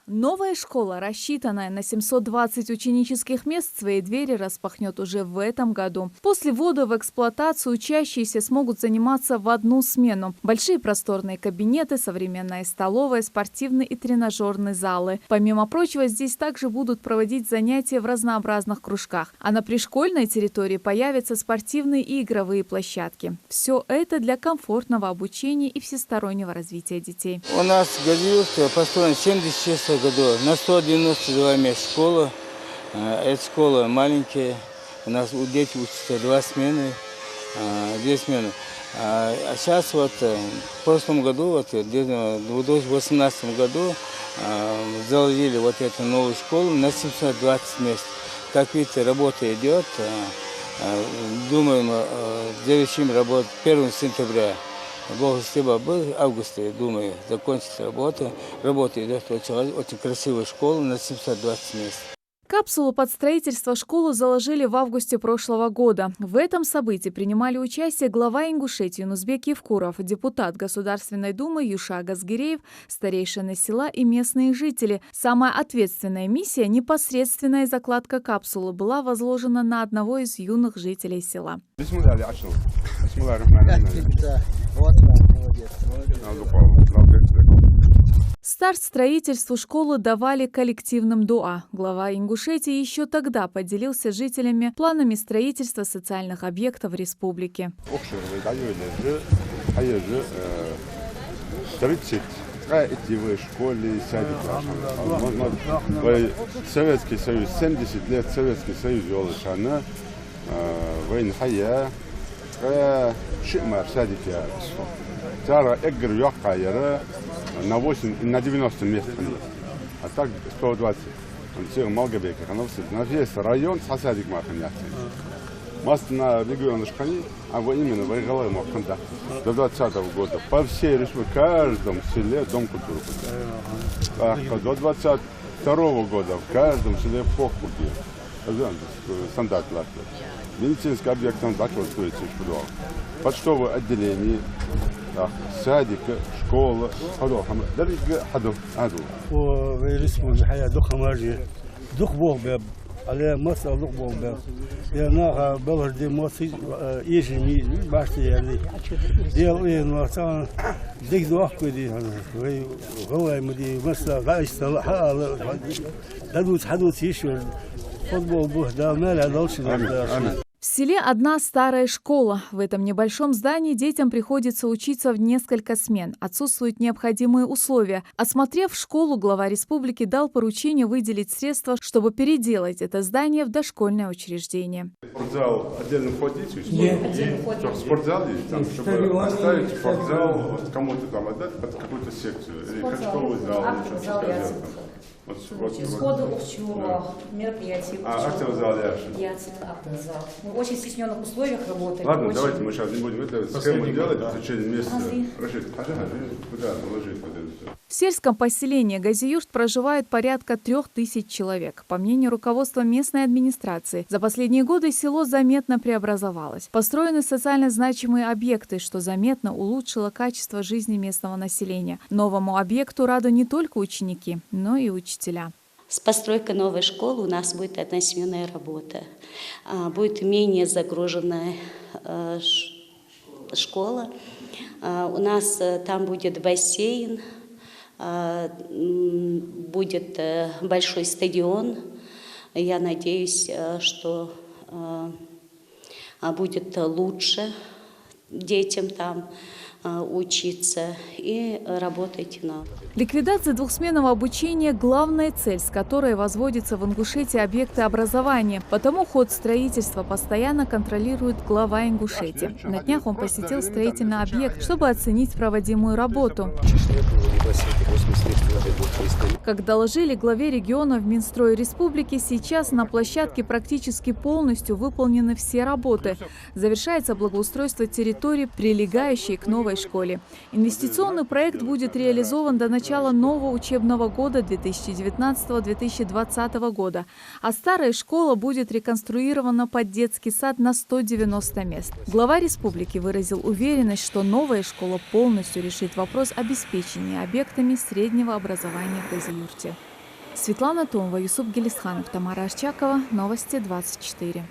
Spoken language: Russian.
Новая школа, рассчитанная на 720 ученических мест, свои двери распахнет уже в этом году. После ввода в эксплуатацию учащиеся смогут заниматься в одну смену. Большие просторные кабинеты, современная столовая, спортивные и тренажерные залы. Помимо прочего, здесь также будут проводить занятия в разнообразных кружках. А на пришкольной территории появятся спортивные и игровые площадки. Все это для комфортного обучения и всестороннего развития детей. У нас в Газиюрте построен 76 году, на 192 мест школа. Эта школа маленькая, у нас у детей учатся 2 смены. А сейчас в прошлом году, в 2018 году, заложили эту новую школу на 720 мест. Как видите, работа идет. Думаем, завершим работу 1 сентября. Бог спасибо, в августе, думаю, закончится работа. Работа идет очень красивая школа на 720 мест. Капсулу под строительство школы заложили в августе прошлого года. В этом событии принимали участие глава Ингушетии Юнусбек Евкуров, депутат Государственной Думы Юша Газгиреев, старейшины села и местные жители. Самая ответственная миссия, непосредственная закладка капсулы, была возложена на одного из юных жителей села. Старт строительству школы давали коллективным дуа. Глава Ингушетии еще тогда поделился с жителями планами строительства социальных объектов в республике. Советский Союз, 70 лет Советский Союз, на 90 мест, а так 120. Он все Малгобек, на весь район сосадик маханяций. Маст на регион Шкани, а вы именно в Игалае Маханда. До 2020 года по всей республике, в каждом селе дом культуры. До 2022 года в каждом селе похуки. Стандарт Латвии. Медицинский объект там строится. Почтовое отделение, садик, школа, على مصر لقبة لأنها بلد مصر يجني بعد يعني ديال مثلا ديك دوق دي هو مدي مصر غايش صلاح دادوت حدوت يشور فوتبول بوه مال عدوش. В селе одна старая школа. В этом небольшом здании детям приходится учиться в несколько смен. Отсутствуют необходимые условия. Осмотрев школу, глава республики дал поручение выделить средства, чтобы переделать это здание в дошкольное учреждение. Спортзал отдельно входить? Нет. Спортзал есть, там, чтобы оставить спортзал, кому-то там отдать под какую-то секцию. Или качковый зал, Сходу общего мероприятий. Актовый зал, актовый зал. Мы в очень стесненных условиях работаем. Ладно, давайте мы сейчас не будем это схему делать в течение месяца. В сельском поселении Газиюрт проживает порядка 3000 человек. По мнению руководства местной администрации, за последние годы село заметно преобразовалось. Построены социально значимые объекты, что заметно улучшило качество жизни местного населения. Новому объекту рады не только ученики, но и учителя. С постройкой новой школы у нас будет односменная работа. Будет менее загруженная школа. У нас там будет бассейн, будет большой стадион. Я надеюсь, что будет лучше детям там учиться и работать на. Ликвидация двухсменного обучения – главная цель, с которой возводятся в Ингушетии объекты образования. Потому ход строительства постоянно контролирует глава Ингушетии. На днях он посетил строительный объект, чтобы оценить проводимую работу. Как доложили главе региона в Минстрое республики, сейчас на площадке практически полностью выполнены все работы. Завершается благоустройство территории, прилегающей к новой школе. Инвестиционный проект будет реализован до начала нового учебного года 2019-2020 года, а старая школа будет реконструирована под детский сад на 190 мест. Глава республики выразил уверенность, что новая школа полностью решит вопрос обеспечения объектами среднего образования в Газиюрте. Светлана Томова, Юсуп Гелисханов, Тамара Арчакова. Новости 24.